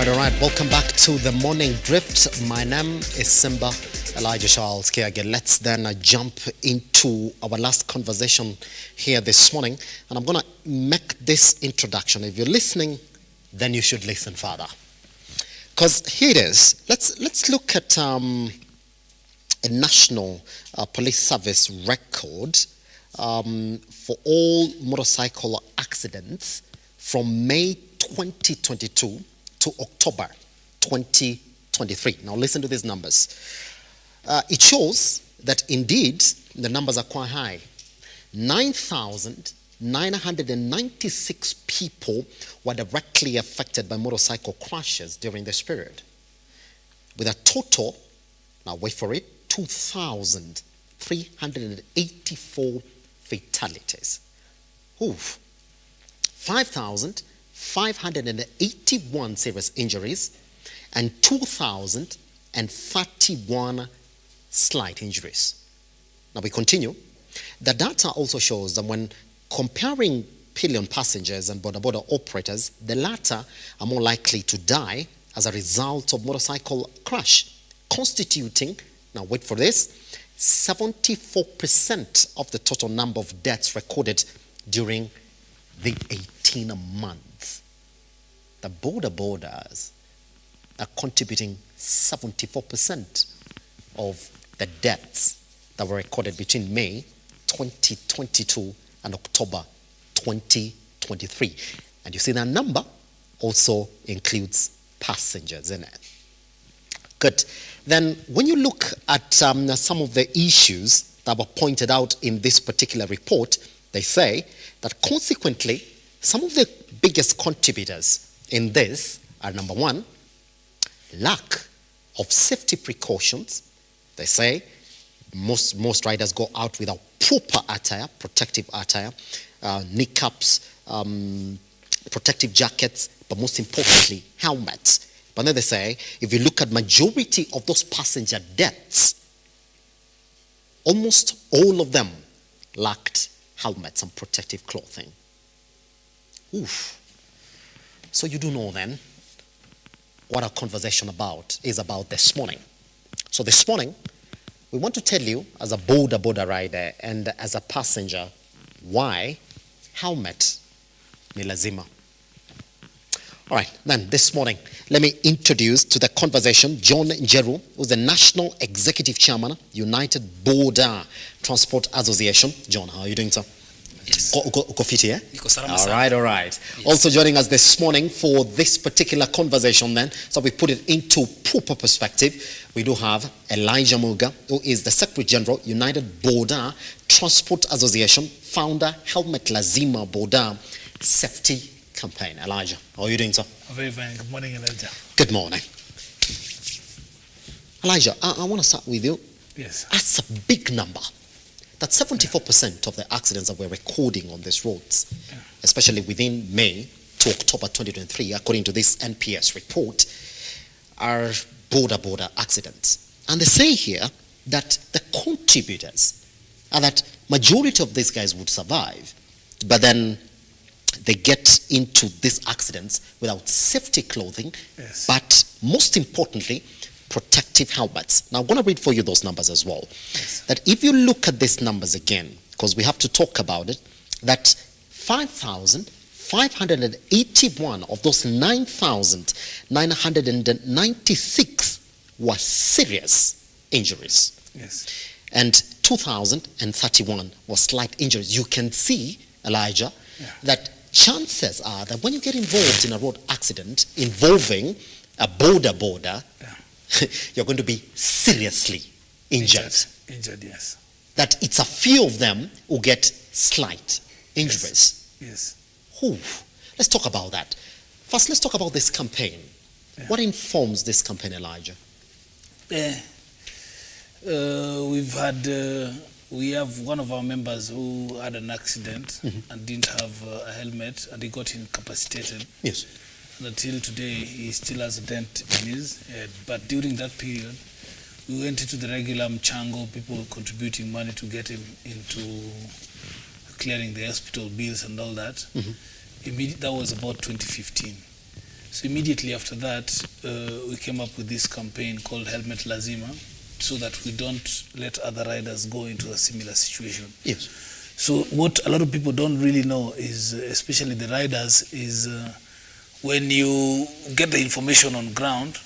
all right. Welcome back to the Morning Drift. My name is Simba Elijah Charles Kiage. Let's then jump into our last conversation here this morning. And I'm going to make this introduction. If you're listening, then you should listen further. Because here it is. Let's look at a national police service record for all motorcycle accidents from May 2022 to October 2023. Now listen to these numbers. It shows that indeed the numbers are quite high. 9,996 people were directly affected by motorcycle crashes during this period, with a total, now wait for it, 2,384 fatalities. 5,581 serious injuries and 2,031 slight injuries. Now we continue. The data also shows that when comparing pillion passengers and Boda Boda operators, the latter are more likely to die as a result of motorcycle crash, constituting, now wait for this, 74% of the total number of deaths recorded during the 18 months. The Boda Bodas are contributing 74% of the deaths that were recorded between May 2022 and October 2023. And you see that number also includes passengers in it. Good. Then when you look at some of the issues that were pointed out in this particular report, they say that consequently, some of the biggest contributors in this are, number one, lack of safety precautions. They say most riders go out without proper attire, protective attire, knee caps, protective jackets, but most importantly, helmets. But then they say, if you look at majority of those passenger deaths, almost all of them lacked helmets and protective clothing. Oof. So you do know then what our conversation is about this morning. So this morning, we want to tell you as a Boda Boda rider and as a passenger why helmet ni lazima. All right, then this morning, let me introduce to the conversation John Njeru, who's the National Executive Chairman, United Boda Transport Association. John, how are you doing, sir? Yes. Uko fiti, eh? All right. Yes. Also joining us this morning for this particular conversation then, so we put it into proper perspective, we do have Elijah Muga, who is the Secretary General, United Boda Transport Association, founder, Helmet Lazima Boda Safety Campaign. Elijah, how are you doing, sir? Very fine. Good morning, Elijah. Good morning. Elijah, I want to start with you. Yes. That's a big number. That's 74% of the accidents that we're recording on these roads, especially within May to October 2023, according to this NPS report, are Boda Boda accidents. And they say here that the contributors are that majority of these guys would survive, but then they get into these accidents without safety clothing, yes, but most importantly, protective helmets. Now I'm going to read for you those numbers as well. Yes. That if you look at these numbers again, because we have to talk about it, that 5,581 of those 9,996 were serious injuries. Yes. And 2,031 were slight injuries. You can see, Elijah, that chances are that when you get involved in a road accident involving a Boda Boda, you're going to be seriously injured. Injured, yes. That it's a few of them who get slight injuries. Yes. Let's talk about that. First, let's talk about this campaign. Yeah. What informs this campaign, Elijah? We have one of our members who had an accident and didn't have a helmet, and he got incapacitated. Yes. And until today, he still has a dent in his head. But during that period, we went into the regular mchango, people contributing money to get him into clearing the hospital bills and all that. That was about 2015. So immediately after that, we came up with this campaign called Helmet Lazima, so that we don't let other riders go into a similar situation. Yes. So what a lot of people don't really know is, especially the riders, is when you get the information on ground,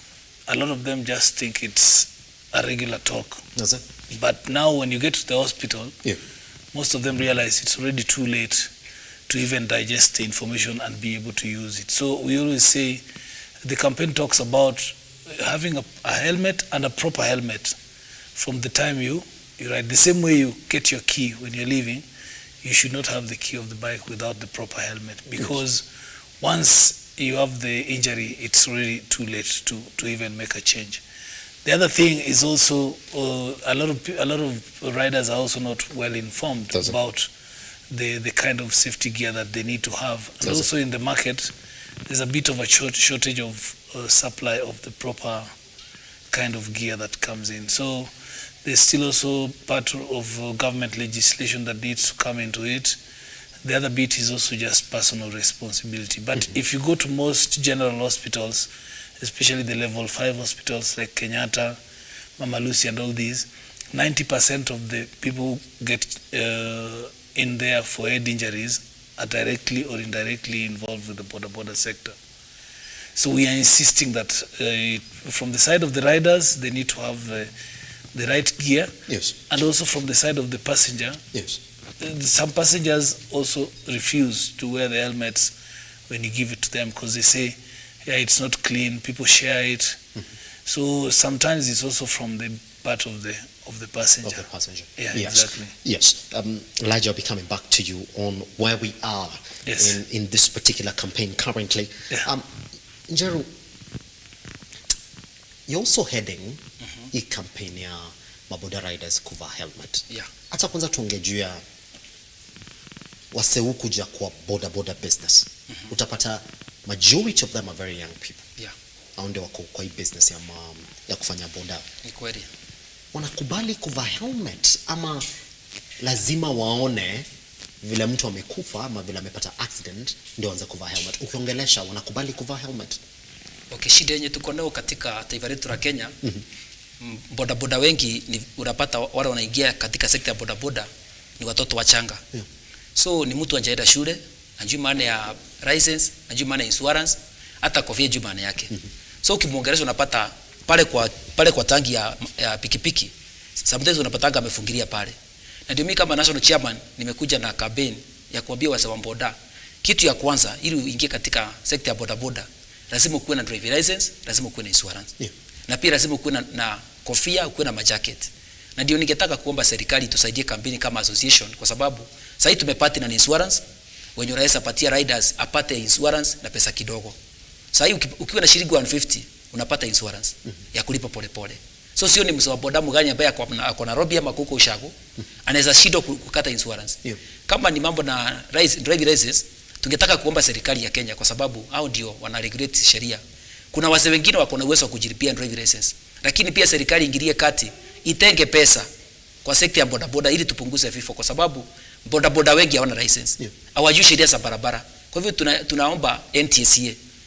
a lot of them just think it's a regular talk. That's it. But now when you get to the hospital, Yeah. most of them realize it's already too late to even digest the information and be able to use it. So we always say the campaign talks about having a helmet and a proper helmet from the time you ride. The same way you get your key when you're leaving, you should not have the key of the bike without the proper helmet, because once you have the injury, it's already too late to even make a change. The other thing is also a lot of riders are also not well informed about the kind of safety gear that they need to have. And also in the market, there's a bit of a shortage of supply of the proper kind of gear that comes in. So there's still also part of government legislation that needs to come into it. The other bit is also just personal responsibility. But if you go to most general hospitals, especially the level 5 hospitals like Kenyatta, Mama Lucy and all these, 90% of the people who get in there for head injuries are directly or indirectly involved with the Boda Boda sector. So we are insisting that from the side of the riders, they need to have the right gear. Yes. And also from the side of the passenger. Yes. Some passengers also refuse to wear the helmets when you give it to them, because they say, yeah, it's not clean, people share it. So sometimes it's also from the part of the passenger. Of the passenger. Yeah, yes. exactly. Yes. Elijah, I'll be coming back to you on where we are in this particular campaign currently. Yeah. Njeru, you're also heading hii campaign ya maboda riders kuvaa helmet. Yeah. Hata kwanza tuongee juu ya waseu kuja kwa boda boda business. Utapata majority of them are very young people. Yeah. Hao ndio wako kwa hii business ya kufanya boda. Ni kweli. Wanakubali kuvaa helmet ama lazima waone vile mtu amekufa ama vile amepata accident ndio waanze kuvaa helmet? Ukiongelesha wanakubali kuvaa helmet? Okay, shida yenye tuko nayo katika taifa letu la Kenya, boda boda wengi ni unapata wale wanaingia katika sekta ya boda boda ni watoto wachanga. Yeah. So ni mtu anaenda shule, anajua maana ya license, anajua maana ya insurance, hata kofia juu maana yake. So ukimwongelesha unapata pale kwa tangi ya pikipiki, sometimes unapatanga amefungilia pale. Na ndio mimi kama national chairman nimekuja na campaign ya kuambia wasema boda, kitu ya kwanza ili uingie katika sekta ya boda boda, lazima ukuwe na driving license, lazima ukuwe na insurance. Yeah. Na pia lazima ukuwe na kofia, ukuwe na majacket. Na ndio ningetaka kuomba serikali tusaidie kampeni kama association, kwa sababu sasa tumepata na insurance, wenye unaweza patia riders apate insurance na pesa kidogo. Sasa ukiwa na shilingi 150 unapata insurance ya kulipa polepole. So sio ni msawa boda mgani ambaye ako na robi ama kuko ushago, anaweza shindo kukata insurance. Yeah. Kama ni mambo na driving license, tungetaka kuomba serikali ya Kenya, kwa sababu hao ndio wana regulate sheria. Kuna wazee wengine wako na uwezo wa kujilipia driving license, lakini pia serikali ingilie kati, itenge pesa kwa sekta ya boda boda ili tupunguze vifo, kwa sababu boda boda wengi hawana license. Hawajui sheria za barabara. Kwa hivyo tunaomba NTSA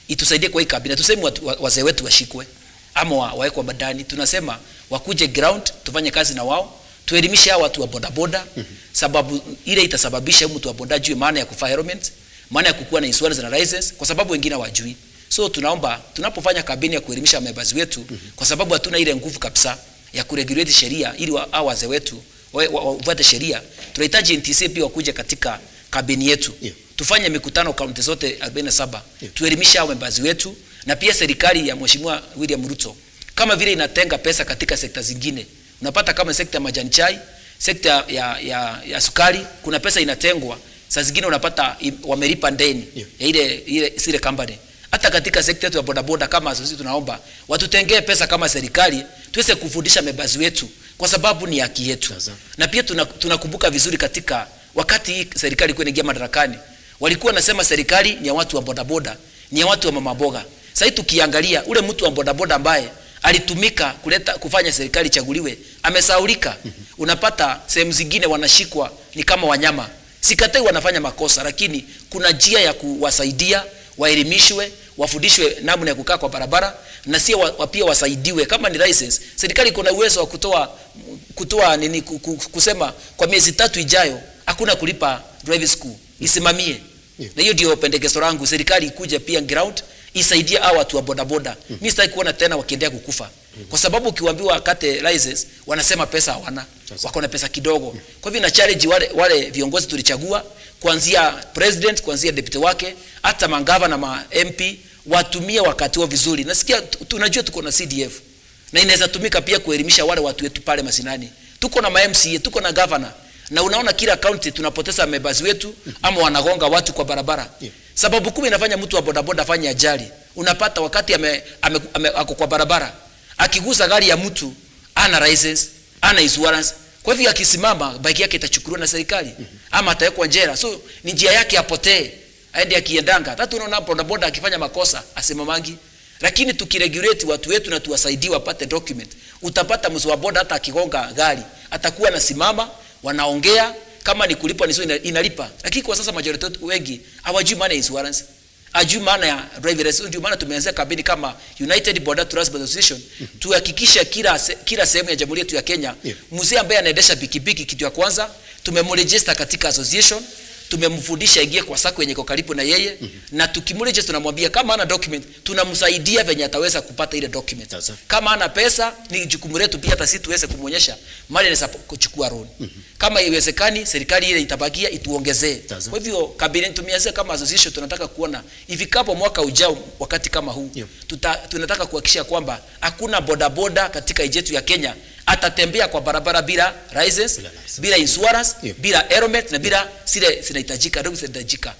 itusaidie kwa hii kabila. Tuseme wazee wetu washikwe ama wawekwe badani. Tunasema wakuje ground, tufanye kazi na wao, tuelimishe hao watu wa boda boda, sababu ile itasababisha mtu wa boda juu maana ya kufanya helmet, maana ya kukuwa na insurance na license, kwa sababu wengine hawajui. So tunaomba tunapofanya kampeni ya kuelimisha members wetu, kwa sababu hatuna ile nguvu kabisa ya kuregulate sheria ili hao wazee wetu wafuate sheria, tunahitaji NTSA pia wakuje katika kampeni yetu. Tufanye mikutano kaunti zote 47, tuelimisha hao members wetu, na pia serikali ya Mheshimiwa William RUTO kama vile inatenga pesa katika sekta zingine. Unapata kama sekta ya majani chai, sekta ya sukari, kuna pesa inatengwa. Saa zingine unapata wamelipa ndeni ya ile company. Hata katika sekta yetu ya boda boda kama sisi tunaomba watutengee pesa kama serikali, tuweze kufundisha members wetu, kwa sababu ni haki yetu. Na pia tunakumbuka vizuri katika wakati serikali ilikuwa inaingia madarakani, walikuwa nasema serikali ni ya watu wa boda boda, ni ya watu wa mama boga. Sasa tukiangalia ule mtu wa boda boda ambaye alitumika kufanya serikali chaguliwe, amesaulika. Unapata sehemu zingine wanashikwa ni kama wanyama. Sikatai wanafanya makosa, lakini kuna njia ya kuwasaidia, waelimishwe, wafundishwe namna ya kukaa kwa barabara, na sio pia wasaidiwe kama ni license. Serikali iko na uwezo wa kutoa nini, kusema kwa miezi 3 ijayo hakuna kulipa driving school, isimamie. Na hiyo ndio pendekezo langu, serikali ikuje pia ground isaidie hao watu wa bodaboda. Mimi sitaki kuona tena wakiendelea kukufa. Kwa sababu ukiwaambiwa akate license wanasema pesa hawana. Wako na pesa kidogo. Kwa hivyo na challenge wale viongozi tulichagua, kuanzia president, kuanzia deputy wake, hata mangava na ma MP watumie wakati wao vizuri. Nasikia tunajua tuko na CDF. Na inaweza tumika pia kuelimisha wale watu wetu pale mashinani. Tuko na MCA, tuko na governor. Na unaona kila county tunapoteza members wetu ama wanagonga watu kwa barabara. Sababu kumi inafanya mtu wa bodaboda afanye ajali. Unapata wakati ako kwa barabara, akigusa gari ya mtu ana license, ana insurance. Kwa hivyo akisimama bike yake itachukuliwa na serikali ama atawekwa jela. So ni njia yake apotee, aende akiendanga. Hata unaona bodaboda akifanya makosa asimamangi. Lakini tukiregulate watu wetu na tuwasaidie wapate document, utapata mzee wa boda hata akigonga gari atakuwa na simama, wanaongea kama ni kulipa niso inalipa. Lakini kwa sasa majority wengi hawajui maana ya insurance, hawajui maana ya driver license. Ndio maana tumeanza kampeni kama United Border Transport Association tuhakikisha kila sehemu ya Jamhuri yetu ya Kenya mzee ambaye anaendesha pikipiki, kitu ya kwanza tumemregister katika association, tumemfundisha ingie kwa sako yenye iko karibu na yeye, na tukimregister tunamwambia kama ana document tunamsaidia venye ataweza kupata ile document. Kama ana pesa ni jukumu letu pia hata sisi tuweze kumuonyesha mali anaweza kuchukua loan. Kama iwezekani serikali ile itabakia ituongezee. Kwa hivyo kabini tumianze kama association, tunataka kuona ifikapo mwaka ujao wakati kama huu tunataka kuhakikisha kwamba hakuna bodaboda katika nchi yetu ya Kenya atatembea kwa barabara bila license, bila insurance, bila helmet na bila zile zinahitajika, ndio zinahitajika.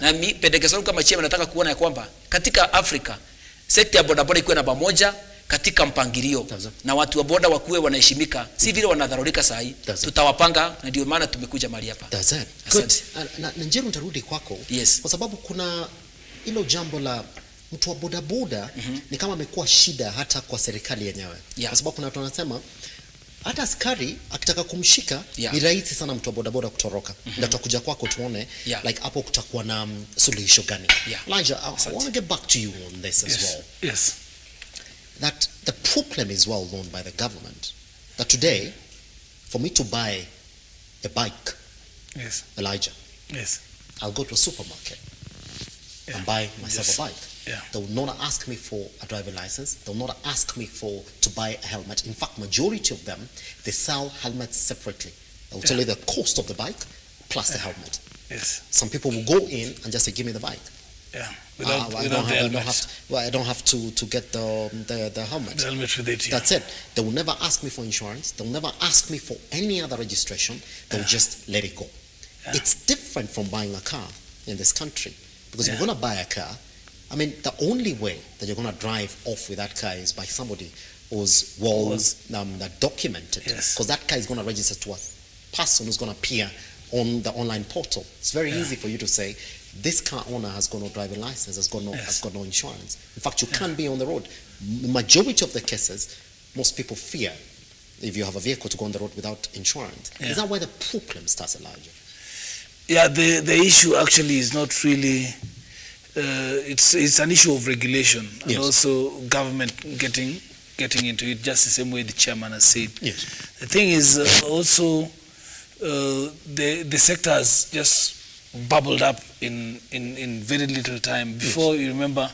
Na mimi pendekezo kama chama nataka kuona ya kwamba katika Afrika sekta ya bodaboda ikuwe namba moja katika mpangilio, na watu wa boda wakuwe wanaheshimika, si vile wanadharurika saa hii. Tutawapanga, na ndio maana tumekuja mahali hapa. Na Njeru nitarudi kwako, kwa sababu kuna hilo jambo la mtu wa bodaboda ni kama amekuwa shida hata kwa serikali yenyewe. Kwa sababu kuna watu wanasema hata askari akitaka kumshika ni rahisi sana mtu wa bodaboda kutoroka. Ndio tutakuja kwako tuone like hapo kutakuwa na suluhisho gani. Elijah, I want to get back to you on this as well. Yes. That the problem is well known by the government. That today, for me to buy a bike, Elijah, I'll go to a supermarket and buy myself a bike. They will not ask me for a driving license. They will not ask me to buy a helmet. In fact, majority of them, they sell helmets separately. They will tell you the cost of the bike plus the helmet. Some people will go in and just say, give me the bike. I don't have to get the helmet. The helmet with it, That's it. They will never ask me for insurance. They will never ask me for any other registration. They will just let it go. It's different from buying a car in this country. Because if you're going to buy a car, I mean, the only way that you're going to drive off with that car is by somebody who's documented. Because that car is going to register to a person who's going to appear on the online portal. It's very easy for you to say, this car owner has got no driving license, has got no insurance. In fact, you can't be on the road. The majority of the cases, most people fear if you have a vehicle to go on the road without insurance. Is that where the problem starts, Elijah? Yeah, the issue actually is not really... it's an issue of regulation and also government getting into it, just the same way the chairman has said. The thing is also the sector has just bubbled up in very little time. Before, you remember,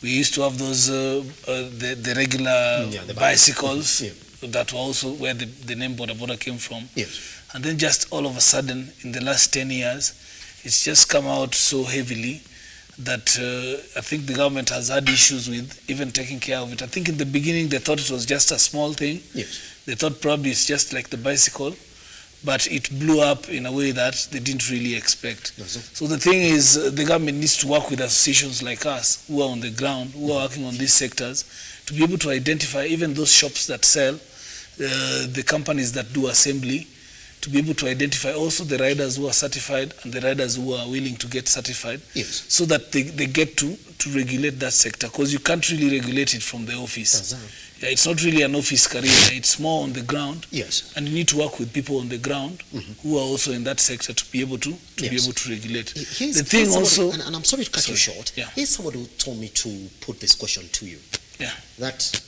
we used to have those the regular bicycles that were also where the name Boda Boda came from. And then just all of a sudden, in the last 10 years, it's just come out so heavily that I think the government has had issues with even taking care of it. I think in the beginning they thought it was just a small thing. They thought probably it's just like the bicycle, but it blew up in a way that they didn't really expect. So the thing is, the government needs to work with associations like us who are on the ground, who are working on these sectors, to be able to identify even those shops that sell, the companies that do assembly, to be able to identify also the riders who are certified and the riders who are willing to get certified, Yes. so that they get to regulate that sector, because you can't really regulate it from the office. Lazima. Yeah, it's not really an office career, it's more on the ground. Yes. And you need to work with people on the ground who are also in that sector to be able to be Yes. able to regulate. Here's The thing somebody, also, and I'm sorry to cut you short. Yeah. Here's somebody who told me to put this question to you. Yeah. That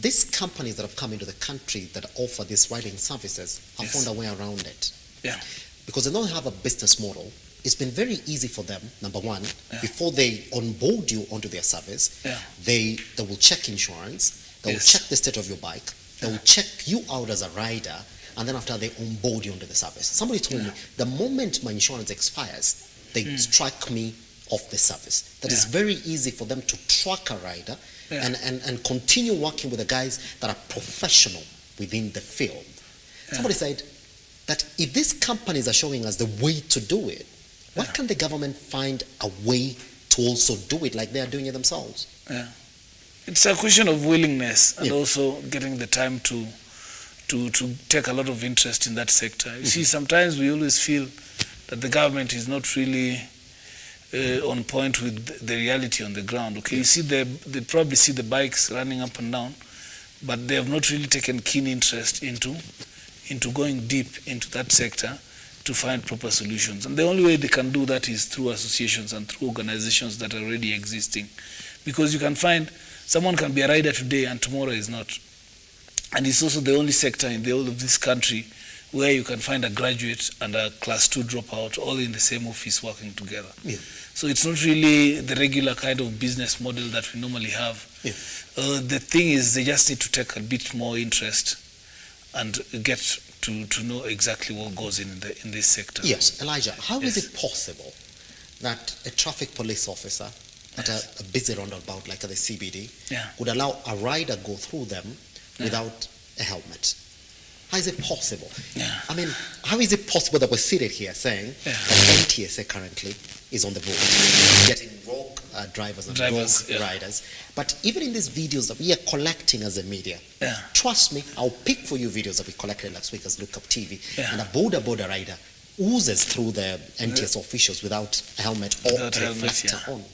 these companies that have come into the country that offer these riding services have Yes. found a way around it. Yeah. Because they don't have a business model. It's been very easy for them, number one, Yeah. before they onboard you onto their service, Yeah. they will check insurance, they will Yes. check the state of your bike, they will check you out as a rider, and then after they onboard you onto the service. Somebody told me, the moment my insurance expires, they strike me off the service. That is Yeah. very easy for them to track a rider Yeah. and continue working with the guys that are professional within the field. Yeah. Somebody said that if these companies are showing us the way to do it, why Yeah. can't the government find a way to also do it like they are doing it themselves? it's a question of willingness and Yeah. also getting the time to take a lot of interest in that sector. You see, sometimes we always feel that the government is not really on point with the reality on the ground. Okay, you see, they probably see the bikes running up and down, but they have not really taken keen interest into going deep into that sector to find proper solutions. And the only way they can do that is through associations and through organizations that are already existing. Because you can find someone can be a rider today and tomorrow is not. And it's also the only sector in the whole of this country where you can find a graduate and a class 2 dropout all in the same office working together. Yeah. So it's not really the regular kind of business model that we normally have. Yeah. The thing is, they just need to take a bit more interest and get to know exactly what goes in this sector. Yes, Elijah, how is Yes. it possible that a traffic police officer at a busy roundabout like at the CBD Yeah. would allow a rider go through them without a helmet? How is it possible? Yeah. I mean, how is it possible that we're seated here saying Yeah. that NTSA currently is on the board, getting rogue drivers and Drivers, rogue yeah. riders? But even in these videos that we are collecting as a media, Yeah. trust me, I'll pick for you videos that we collected last week as Lookuptv, Yeah. and a Boda Boda rider oozes through the NTS officials without a helmet or Without a a helmet, reflector yeah. on.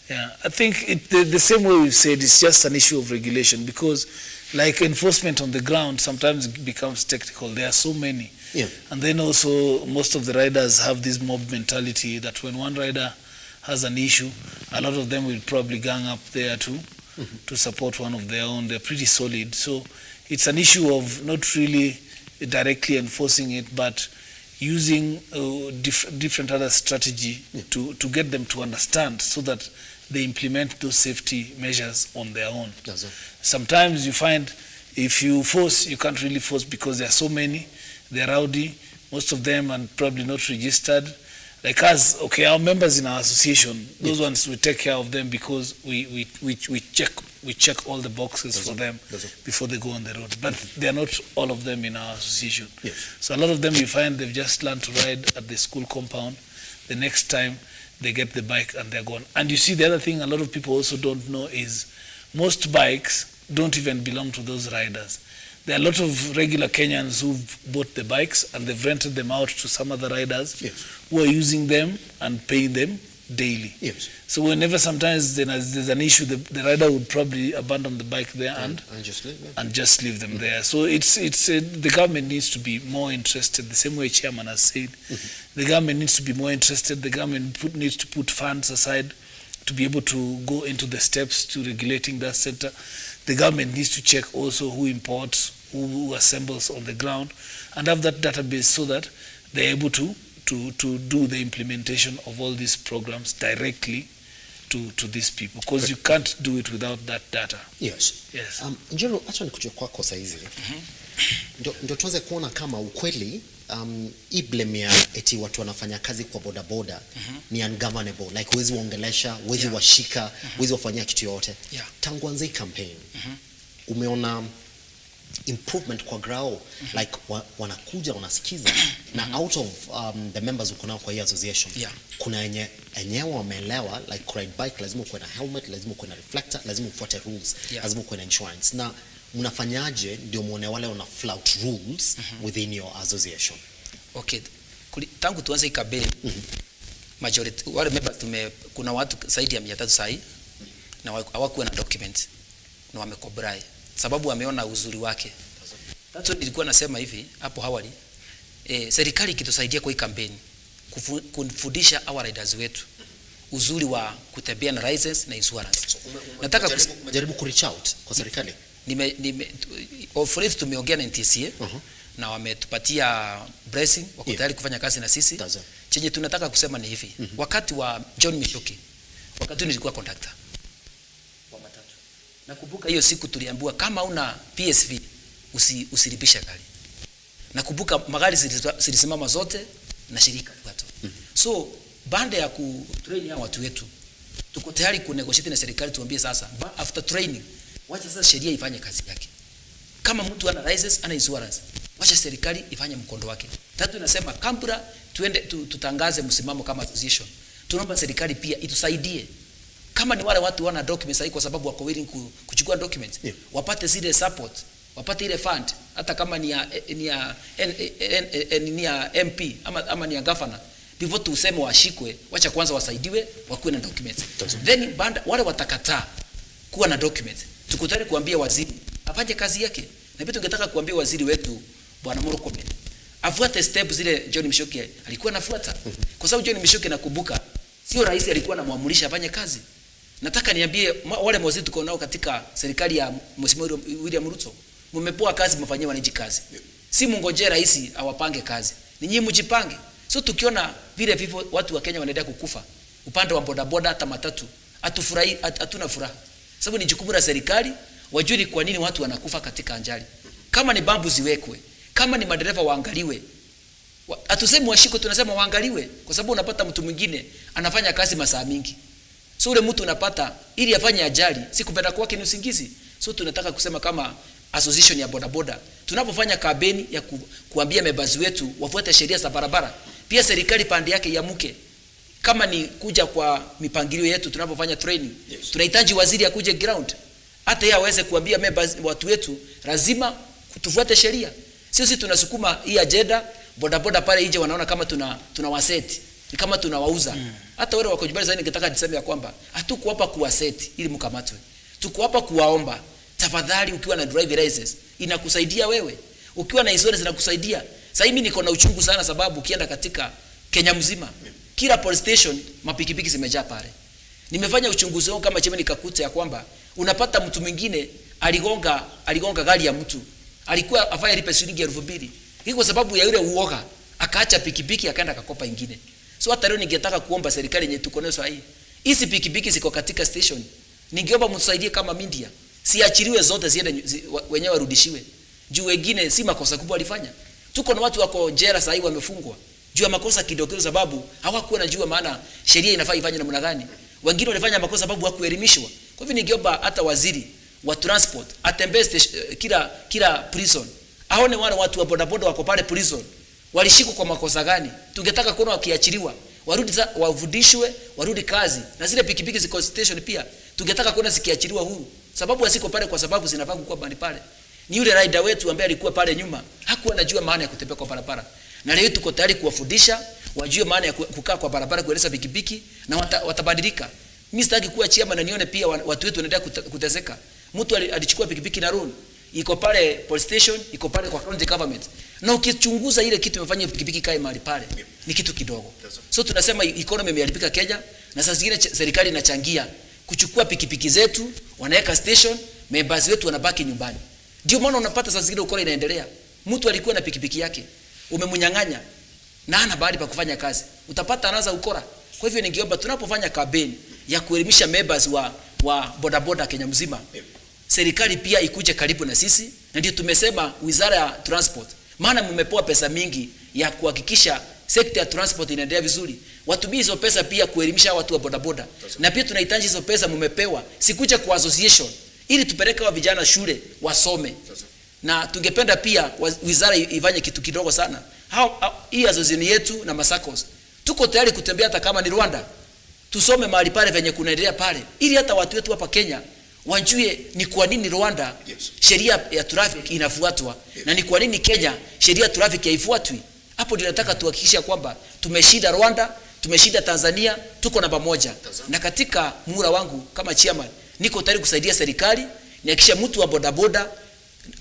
Yeah, I think the same way we've said, it's just an issue of regulation, because like enforcement on the ground sometimes becomes technical. There are so many. Yeah. And then also most of the riders have this mob mentality that when one rider has an issue, a lot of them will probably gang up there to support one of their own. They're pretty solid. So it's an issue of not really directly enforcing it, but using different other strategy to get them to understand, so that they implement those safety measures on their own. That's all. Sometimes you find if you force, you can't really force because there are so many. They're rowdy, most of them are probably not registered. Like us, okay, our members in our association, those ones, we take care of them because we check all the boxes for them before they go on the road. But they are not all of them in our association. Yes. So a lot of them you find they've just learned to ride at the school compound. The next time they get the bike and they're gone. And you see, the other thing a lot of people also don't know is most bikes don't even belong to those riders. There are a lot of regular Kenyans who've bought the bikes and they've rented them out to some other riders who are using them and paying them daily. Yes. So whenever sometimes there's an issue, the rider would probably abandon the bike there and just leave them there. So it's the government needs to be more interested, the same way Chairman has said. The government needs to be more interested. The government needs to put funds aside to be able to go into the steps to regulating that sector. The government needs to check also who imports, who assembles on the ground, and have that database so that they're able to do the implementation of all these programs directly to these people, because you can't do it without that data. Yes. Yes. Njero, acha nikuje kwako saizi. Ndio tuanze kuona kama ukweli hii blame ya eti watu wanafanya kazi kwa boda boda ni ungovernable, like huwezi waongelesha, huwezi washika, huwezi wafanyia kitu yote. Tangu anze campaign umeona improvement kwa ground, like wanakuja wanasikiza na out of the members uko nao kwa hii association kuna enyewe wameelewa, like ride bike lazima uwe na helmet, lazima uwe na reflector, lazima ufuate rules, lazima uwe na insurance. Na mnafanyaje ndio muone wale wana flout rules within your association? Okay. Tangu tuanze kampeni, majority wale members kuna watu zaidi ya 300 sahi na hawakuwa na document na wamekobrai sababu wameona uzuri wake. Tatu nilikuwa nasema hivi hapo awali, serikali ikitusaidia kwa hii kampeni kufundisha our riders wetu uzuri wa kutembea na license na insurance. Nataka kujaribu ku reach out kwa serikali. Already tumeongea na NTSA na wametupatia blessing, wako tayari kufanya kazi na sisi. Chenye tunataka kusema ni hivi, wakati wa John Mishoki, wakati nilikuwa conductor wa matatu, nakumbuka hiyo siku tuliambiwa kama una PSV usilipisha gari. Nakumbuka magari zilisimama zote na shirika RUTO. So baada ya kutrain hao watu wetu, tuko tayari kunegotiate na serikali, tuambie sasa after training wacha sasa sheria ifanye kazi yake. Kama mtu ana license ana insurance, wacha serikali ifanye mkondo wake. Tatu nasema kampura tuende tutangaze msimamo kama association. Tunaomba serikali pia itusaidie. Kama ni wale watu wana documents sahihi kwa sababu wako willing kuchukua documents, wapate zile support, wapate ile fund hata kama ni ya MP ama ni ya governor. Before tuseme washikwe, wacha kwanza wasaidiwe wakuwe na documents. Then wale watakataa kuwa na documents, tuko tayari kuambia waziri afanye kazi yake. Na pia tungetaka kuambia waziri wetu Bwana Murkomen afuate step zile John Mishoki alikuwa anafuata. Kwa sababu John Mishoki nakumbuka sio rais alikuwa anamuamulisha afanye kazi. Nataka niambie wale mawaziri tuko nao katika serikali ya Mheshimiwa William Ruto, mmepewa kazi mfanyie wananchi kazi. Si mngojee rais awapange kazi. Ni nyinyi mjipange. So tukiona vile vivyo watu wa Kenya wanaendelea kukufa, upande wa boda boda hata matatu, hatuna furaha. Sababu ni jukumu la serikali wajue kwa nini watu wanakufa katika ajali. Kama ni bambu ziwekwe, kama ni madereva waangaliwe. Hatusemi washiko, tunasema waangaliwe, kwa sababu unapata mtu mwingine anafanya kazi masaa mingi. So ule mtu unapata ili afanye ajali, si kupenda kwake ni usingizi. So tunataka kusema kama association ya boda boda, tunapofanya kampeni ya kuambia members wetu wafuate sheria za barabara, pia serikali pande yake iamuke. Kama ni kuja kwa mipangilio yetu tunapofanya training, tunahitaji waziri akuje ground. Hata yeye aweze kuambia members watu wetu lazima tufuate sheria. Sisi tunasukuma hii agenda, boda boda pale nje wanaona kama tunawaseti, ni kama tunawauza. Hata wale wako jibali zaidi ningetaka niseme ya kwamba hatuko hapa kuwaseti ili mkamatwe. Tuko hapa kuwaomba, tafadhali ukiwa na driver license inakusaidia wewe. Ukiwa na insurance inakusaidia. Sasa mimi niko na uchungu sana sababu ukienda katika Kenya mzima, kila police station mapikipiki zimejaa pale. Nimefanya uchunguzi wangu kama chema nikakuta ya kwamba unapata mtu mwingine aligonga gari ya mtu. Alikuwa afanye lipe shilingi 2000. Hii kwa sababu ya yule uoga akaacha pikipiki akaenda akakopa nyingine. So hata leo ningetaka kuomba serikali yenye tuko nayo sasa hii. Hizi pikipiki ziko katika station. Ningeomba mtusaidie kama media. Siachiliwe zote ziende wenyewe warudishiwe. Juu wengine si makosa kubwa walifanya. Tuko na watu wako jela sasa hivi wamefungwa. Juu ya makosa kidogo sababu hawakuwa najua maana sheria inafaa ifanye namna gani. Wengine walifanya makosa sababu hawakuelimishwa. Kwa hivyo ningeomba hata waziri wa transport atembee kila prison. Aone wale watu wa boda boda wako pale prison. Walishikwa kwa makosa gani? Tungetaka kuona wakiachiliwa. Wavudishwe, warudi kazi. Na zile pikipiki ziko station pia. Tungetaka kuona zikiachiliwa huru. Sababu asiko pale kwa sababu zinafaa kuwa bandi pale. Ni yule rider wetu ambaye alikuwa pale nyuma, hakuwa anajua maana ya kutembea kwa barabara. Na leo tuko tayari kuwafundisha, wajue maana ya kukaa kwa barabara, kuendesha pikipiki na watabadilika. Mimi sitaki kuwa chiama na nione pia watu wetu wanaendelea kuteseka. Mtu alichukua pikipiki na loan, iko pale police station, iko pale kwa county government. Na ukichunguza ile kitu imefanya pikipiki kae mahali pale, ni kitu kidogo. So tunasema economy imeharibika Kenya na sasa zingine serikali inachangia kuchukua pikipiki zetu, wanaweka station, members wetu wanabaki nyumbani. Ndio maana unapata sasa zingine ukora inaendelea. Mtu alikuwa na pikipiki yake, umemnyang'anya na hana bahati pa kufanya kazi. Utapata anaanza ukora. Kwa hivyo ningeomba tunapofanya kampeni ya kuelimisha members wa boda boda Kenya mzima, serikali pia ikuje karibu na sisi, na ndio tumesema Wizara ya Transport, maana mmepewa pesa mingi ya kuhakikisha sekta ya transport inaendelea vizuri. Watumie hizo pesa pia kuelimisha watu wa boda boda. Na pia tunahitaji hizo pesa mmepewa sikuje kwa association ili tupeleke wa vijana shule wasome. Na tungependa pia wizara ifanye kitu kidogo sana. Hii association yetu na Masakos, tuko tayari kutembea hata kama ni Rwanda. Tusome mahali pale venye kunaendelea pale ili hata watu wetu hapa Kenya wajue ni kwa nini Rwanda sheria ya traffic inafuatwa na ni kwa nini Kenya sheria ya traffic haifuatwi. Hapo ndio nataka tuhakikisha kwamba tumeshinda Rwanda, tumeshinda Tanzania, tuko namba moja. Na katika muhula wangu kama chairman, niko tayari kusaidia serikali nihakikisha mtu wa bodaboda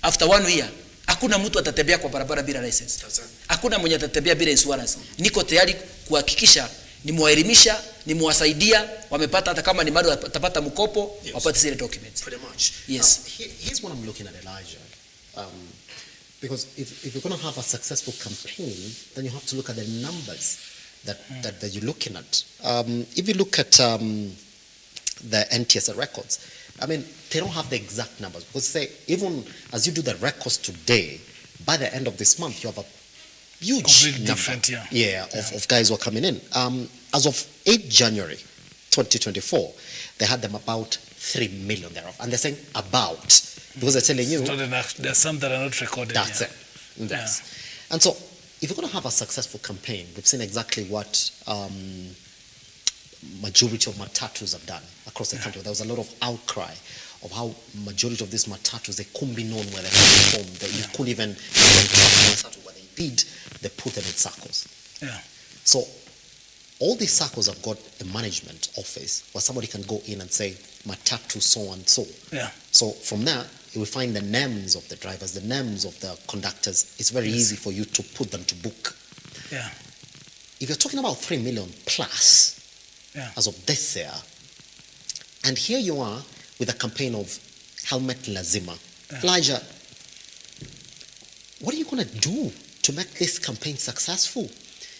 after 1 year hakuna mtu atatembea kwa barabara bila license. Hakuna mwenye atatembea bila insurance. Niko tayari kuhakikisha nimewaelimisha, nimewasaidia, wamepata hata kama ni bado watapata mkopo, wapate zile documents. Pretty much. Yes. Here's what I'm looking at, Elijah. Because if you're going to have a successful campaign, then you have to look at the numbers that you're looking at. If you look at the NTSA records, I mean, they don't have the exact numbers. Because say, even as you do the records today, by the end of this month, you have a huge number of guys who are coming in. As of 8 January 2024, they had them about 3 million thereof. And they're saying about, because they're telling you... There's some that are not recorded. That's it. Yes. And so, if you're going to have a successful campaign, we've seen exactly what majority of matatus have done across the country. There was a lot of outcry of how majority of these matatus, they couldn't be known where they came from. You couldn't even where they did, they put them in circles. Yeah. So all these circles have got a management office where somebody can go in and say, matatu so and so. Yeah. So from there, you will find the names of the drivers, the names of the conductors. It's very easy for you to put them to book. Yeah. If you're talking about 3 million plus as of this year, and here you are with a campaign of Helmet Lazima. Elijah, what are you going to do to make this campaign successful?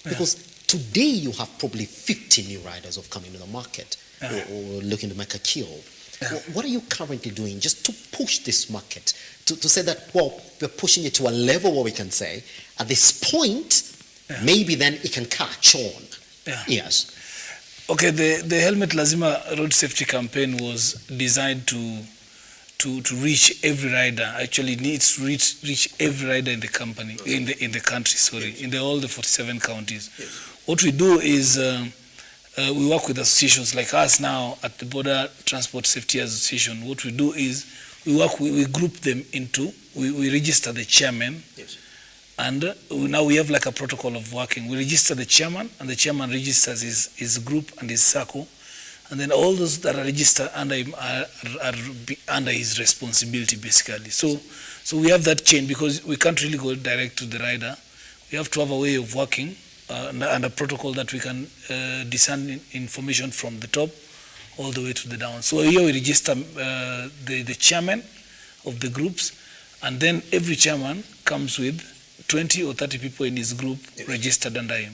Because today you have probably 50 new riders who have come into the market or looking to make a kill. What are you currently doing just to push this market? To say that, well, we're pushing it to a level where we can say, at this point, maybe then it can catch on. Yes. Okay, the Helmet Lazima road safety campaign was designed to reach every rider. Actually, it needs to reach every rider in the company, in the country. Sorry, in all the 47 counties. What we do is we work with associations like us now at the Border Transport Safety Association. What we do is we group them into, we register the chairman. And now we have like a protocol of working. We register the chairman, and the chairman registers his group and his circle, and then all those that are registered under him are under his responsibility, basically. So we have that chain because we can't really go direct to the rider. We have to have a way of working and a protocol that we can discern information from the top all the way to the down. So here we register the chairman of the groups, and then every chairman comes with 20 or 30 people in his group registered under him.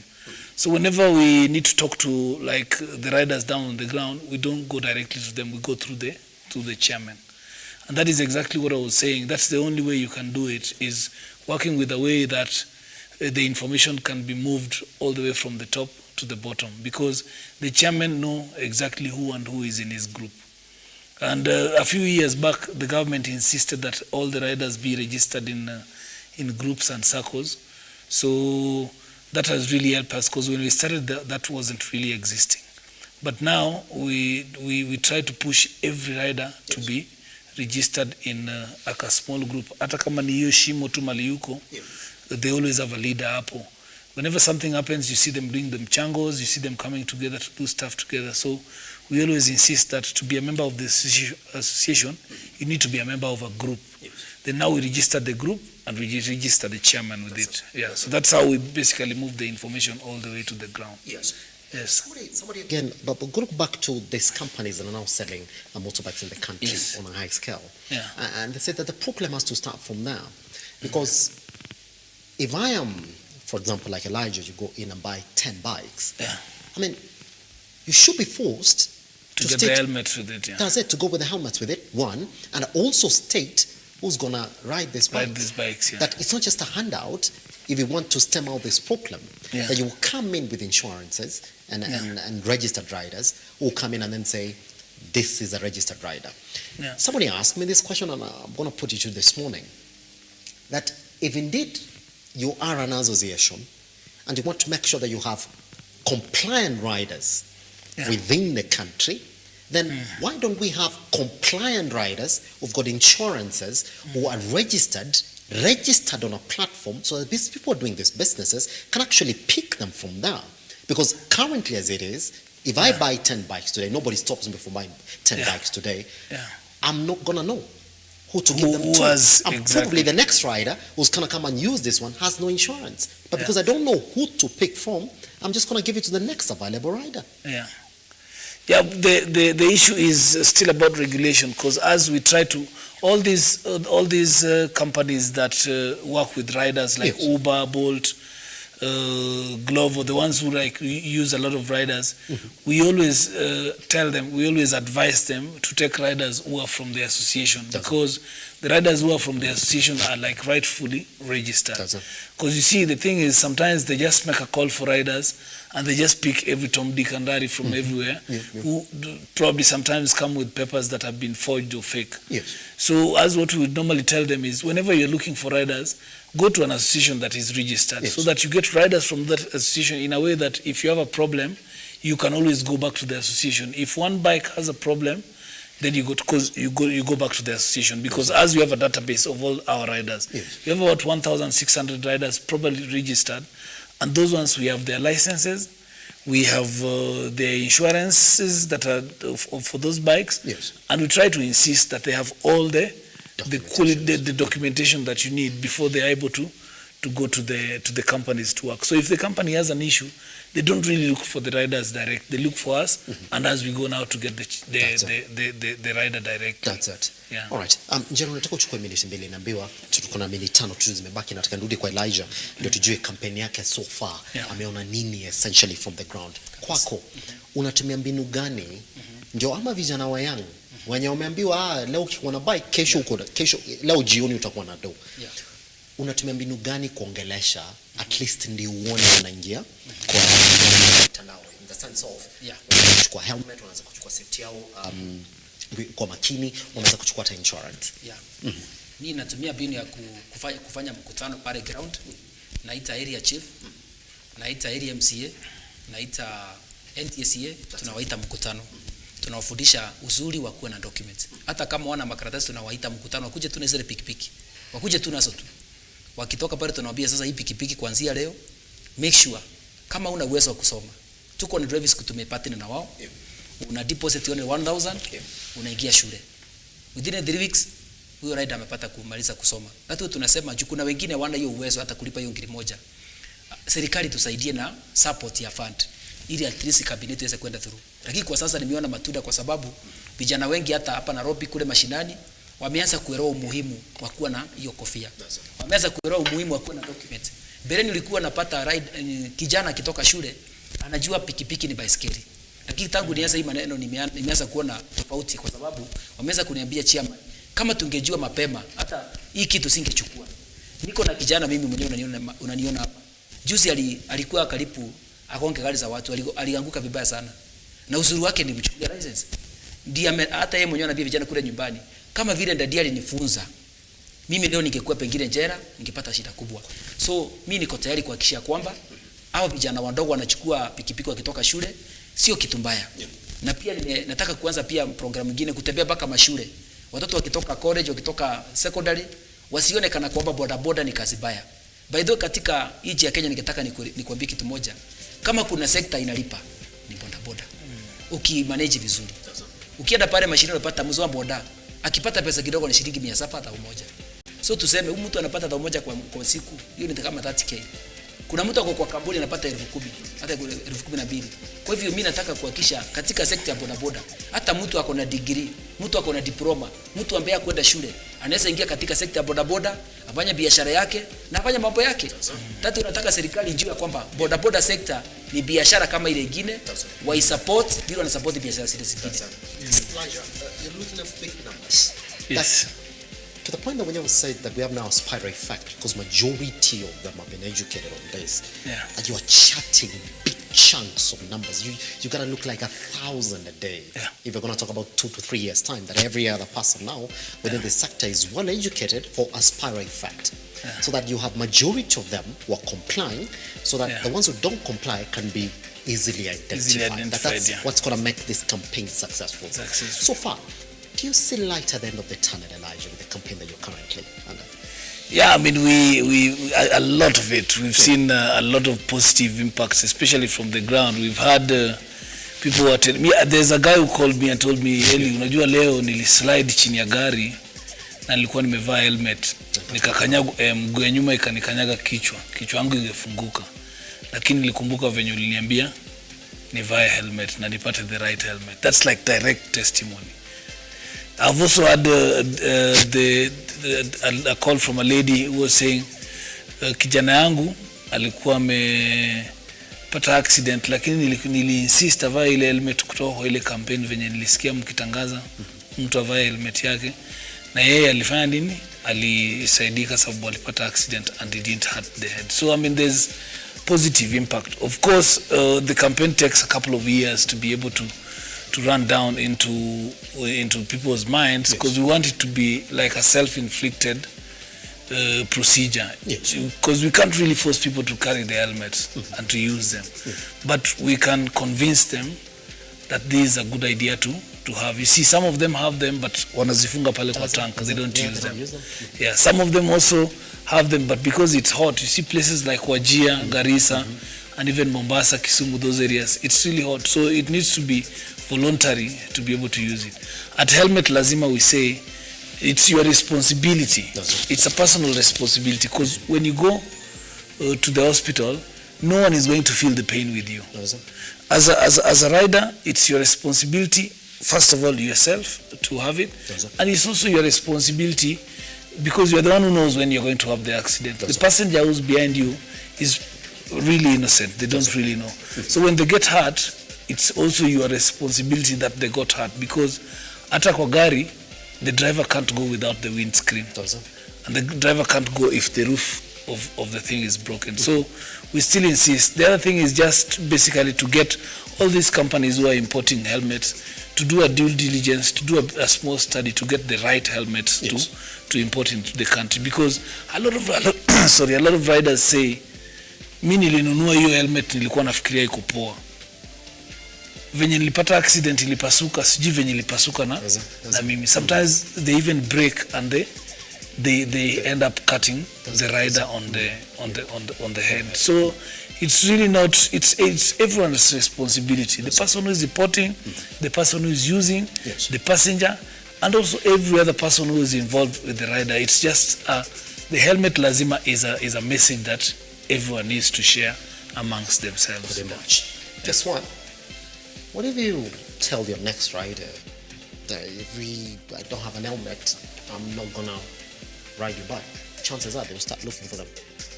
So whenever we need to talk to like the riders down on the ground, we don't go directly to them, we go through the chairman. And that is exactly what I was saying. That's the only way you can do it, is working with a way that the information can be moved all the way from the top to the bottom, because the chairman know exactly who and who is in his group. And a few years back, the government insisted that all the riders be registered in groups and circles. So that has really helped us, because when we started that wasn't really existing. But now we try to push every rider to be registered in a small group. Hata kama ni hiyo shimo tu mali yuko, they always have a leader hapo. Whenever something happens, you see them doing the mchangos, you see them coming together to do stuff together. So we always insist that to be a member of the association, you need to be a member of a group. Then now we register the group and we register the chairman with it. Yeah, so that's how we basically move the information all the way to the ground. Yes. Yes. Somebody again, but going back to these companies that are now selling motorbikes in the country on a high scale. Yeah. And they said that the problem has to start from now. Because if I am, for example, like Elijah, you go in and buy 10 bikes. Yeah. I mean, you should be forced to get the helmet with it. Yeah. That's it, to go with the helmets with it, one, and also state who's going to ride this bike. Ride these bikes, yeah. That it's not just a handout if you want to stem out this problem. Yeah. That you will come in with insurances and registered riders who will come in and then say, this is a registered rider. Yeah. Somebody asked me this question, and I'm going to put it to you this morning, that if indeed you are an association and you want to make sure that you have compliant riders within the country, then why don't we have compliant riders who've got insurances, who are registered on a platform, so that these people doing these businesses can actually pick them from there? Because currently as it is, if I buy 10 bikes today, nobody stops me from buying 10 bikes today, I'm not going to know who to give them to. And probably the next rider who's going to come and use this one has no insurance. But because I don't know who to pick from, I'm just going to give it to the next available rider. Yeah, the issue is still about regulation, because as we try to, all these companies that work with riders like Uber, Bolt, Glovo, the ones who use a lot of riders, we always tell them, we always advise them to take riders who are from the association, because the riders who are from the association are like rightfully registered. Because you see, the thing is, sometimes they just make a call for riders and they just pick every Tom, Dick and Harry from everywhere, who probably sometimes come with papers that have been forged or fake. So as what we would normally tell them is, whenever you're looking for riders, go to an association that is registered, so that you get riders from that association in a way that if you have a problem, you can always go back to the association. If one bike has a problem, then you go back to the association, because as we have a database of all our riders, we have about 1,600 riders probably registered, and those ones, we have their licenses, we have their insurances that are for those bikes, and we try to insist that they have all the documentation that you need before they are able to go to the companies to work. So if the company has an issue, they don't really look for the riders direct. They look for us, and as we go now to get the rider direct. That's it. Yeah. All right. General, nataka uchukue minute mbili, naambiwa tuko na minute 5 tu zimebaki, nataka nirudi kwa Elijah ndio tujue kampeni yake so far. Ameona nini essentially from the ground. Kwako, unatumia mbinu gani ndio ama vijana wa young wenye wameambiwa leo ukiwa na bike kesho leo jioni utakuwa na do. Unatumia mbinu gani kuongelesha at least ndio uone wanaingia kwa mtandao, in the sense of kuchukua helmet, unaanza kuchukua safety yao kwa makini, unaanza kuchukua hata insurance? Mimi natumia mbinu ya kufanya mkutano pale ground, naita area chief, naita area MCA, naita NTSA, tunawaita mkutano. Tunawafundisha uzuri wa kuwa na documents. Hata kama wana makaratasi tunawaita mkutano, wakuje tu na zile pikipiki. Wakuje tu nazo tu. Wakitoka pale tunawaambia sasa, hii pikipiki kuanzia leo, make sure kama una uwezo wa kusoma, tuko na drivers kutumepartner na wao, una deposit only 1000, unaingia shule. Within 3 weeks huyo rider amepata kumaliza kusoma. Hata tunasema kuna wengine wana hiyo uwezo hata kulipa hiyo 1000. Serikali tusaidie na support ya fund, ili at least cabinet iweze kwenda through. Lakini kwa sasa nimeona matunda, kwa sababu vijana wengi hata hapa Nairobi kule mashinani wameanza kuelewa umuhimu wa kuwa na hiyo kofia. Wameanza kuelewa umuhimu wa kuwa na document. Mbeleni ulikuwa unapata ride, kijana kitoka shule anajua pikipiki ni baiskeli. Lakini tangu nianza hii maneno nimeanza kuona tofauti, kwa sababu wameanza kuniambia chairman, kama tungejua mapema hata hii kitu singechukua. Niko na kijana mimi mwenyewe unaniona hapa. Juzi alikuwa karibu agonge gari za watu, alianguka vibaya sana. Na uzuri wake ni mchukulia license. Ndiye hata yeye mwenyewe anambia vijana kule nyumbani, kama vile ndadi alinifunza, mimi leo ningekuwa pengine jela, ningepata shida kubwa. So mimi niko tayari kuhakikisha kwamba hao vijana wadogo wanachukua pikipiki wakitoka shule, sio kitu mbaya. Na pia nataka kuanza pia program nyingine, kutembea mpaka mashule. Watoto wakitoka college, wakitoka secondary, wasione kana kwamba boda boda ni kazi mbaya. By the way, katika nchi ya Kenya ningetaka nikwambie kitu moja. Kama kuna sekta inalipa, ni boda boda. Ukimanage vizuri. Ukienda pale mashine unapata mzee wa boda, akipata pesa kidogo ni shilingi 700 hata umoja. So tuseme mtu anapata hata umoja kwa siku, hiyo ni kama 30k. Kuna mtu ako kwa kampuni anapata 10,000, hata 12,000. Kwa hivyo mimi nataka kuhakikisha katika sekta ya boda boda, hata mtu ako na degree, mtu ako na diploma, mtu ambaye akwenda shule, anaweza ingia katika sekta ya boda boda, afanye biashara yake na afanye mambo yake. Tatu, nataka serikali ijue kwamba boda boda sekta ni biashara kama ile nyingine, wa support bila na support biashara zile zingine. You're looking at big numbers. Yes. To the point that when you said that we have now a spiral effect, because majority of them have been educated on this, and you are chatting big chunks of numbers. You gotta look like 1,000 a day. If you're gonna talk about 2 to 3 years time, that every other person now within the sector is well educated for a spiral effect. So that you have majority of them who are complying, so that the ones who don't comply can be easily identified. identified, That's yeah. what's going to make this campaign successful. So far, do you see light at the end of the tunnel, Elijah, with the campaign that you're currently under? Yeah, I mean, we a lot of it. We've seen a lot of positive impacts, especially from the ground. We've had people who are telling me, there's a guy who called me and told me, Eli, unajua leo nilislide chini ya gari na nilikuwa nimevaa helmet. Nikakanyaga mguu ya nyuma ikanikanyaga kichwa yangu ingefunguka. Lakini nilikumbuka venye uliniambia nivae helmet na nipate the right helmet. That's like direct testimony. I've also had a call from a lady who was saying kijana yangu alikuwa amepata accident, lakini niliinsist avae ile helmet kutoka kwa ile campaign venye nilisikia mkitangaza mtu avae helmet yake, na yeye alifanya nini? Alisaidika sababu alipata accident and he didn't hurt the head. So I mean, there's positive impact. Of course, the campaign takes a couple of years to be able to run down into people's minds, because we want it to be like a self-inflicted procedure. Because we can't really force people to carry the helmets and to use them. But we can convince them that this is a good idea to have. You see, some of them have them, but wanazifunga pale kwa tank, they don't use them. Yeah, some of them also have them, but because it's hot, you see places like Wajir, Garissa, and even Mombasa, Kisumu, those areas, it's really hot. So it needs to be voluntary to be able to use it. At Helmet Lazima, we say it's your responsibility. It's a personal responsibility, because when you go to the hospital, no one is going to feel the pain with you. As a rider, it's your responsibility, first of all, yourself to have it, and it's also your responsibility because you're the one who knows when you're going to have the accident. The passenger who's behind you is really innocent. They don't really know. So when they get hurt, it's also your responsibility that they got hurt, because hata kwa gari, the driver can't go without the windscreen, and the driver can't go if the roof of the thing is broken. So we still insist. The other thing is just basically to get all these companies who are importing helmets to do a due diligence, to do a small study to get the right helmets to import into the country, because a lot of riders say, mimi nilinunua hiyo helmet nilikuwa nafikiria iko poa, venye nilipata accident ilipasuka, sijui venye ilipasuka na mimi. Sometimes they even break and they end up cutting the rider on the head. So it's really not, it's everyone's responsibility. The person who is reporting, the person who is using, the passenger, and also every other person who is involved with the rider. It's just the Helmet Lazima is a message that everyone needs to share amongst themselves. Very much. Guess what if you tell your next rider that if I don't have an helmet, I'm not gonna ride your bike? Chances are they'll start looking for them.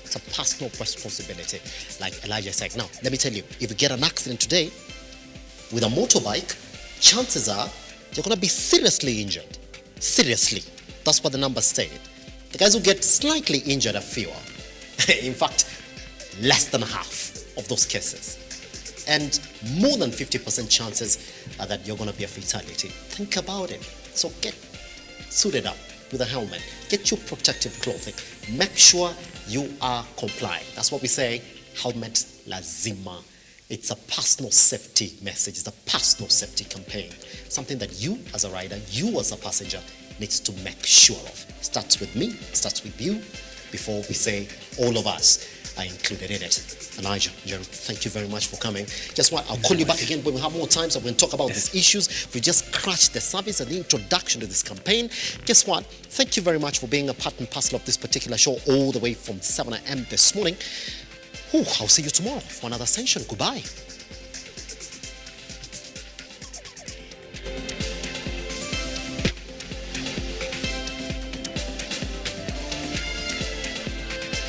It's a personal responsibility, like Elijah said. Now, let me tell you, if you get an accident today with a motorbike, chances are you're gonna be seriously injured. Seriously. That's what the numbers say. The guys who get slightly injured are fewer. In fact, less than half of those cases. And more than 50% chances are that you're going to be a fatality. Think about it. So get suited up with a helmet. Get your protective clothing. Make sure you are compliant. That's what we say, Helmet Lazima. It's a personal safety message. It's a personal safety campaign. Something that you as a rider, you as a passenger needs to make sure of. Starts with me, starts with you, before we say all of us are included in it. Elijah, Jerry, thank you very much for coming. Guess what? I'll call you back again when we have more time so we can talk about these issues. We just scratched the surface and the introduction to this campaign. Guess what? Thank you very much for being a part and parcel of this particular show all the way from 7 a.m. this morning. I'll see you tomorrow for another session. Goodbye.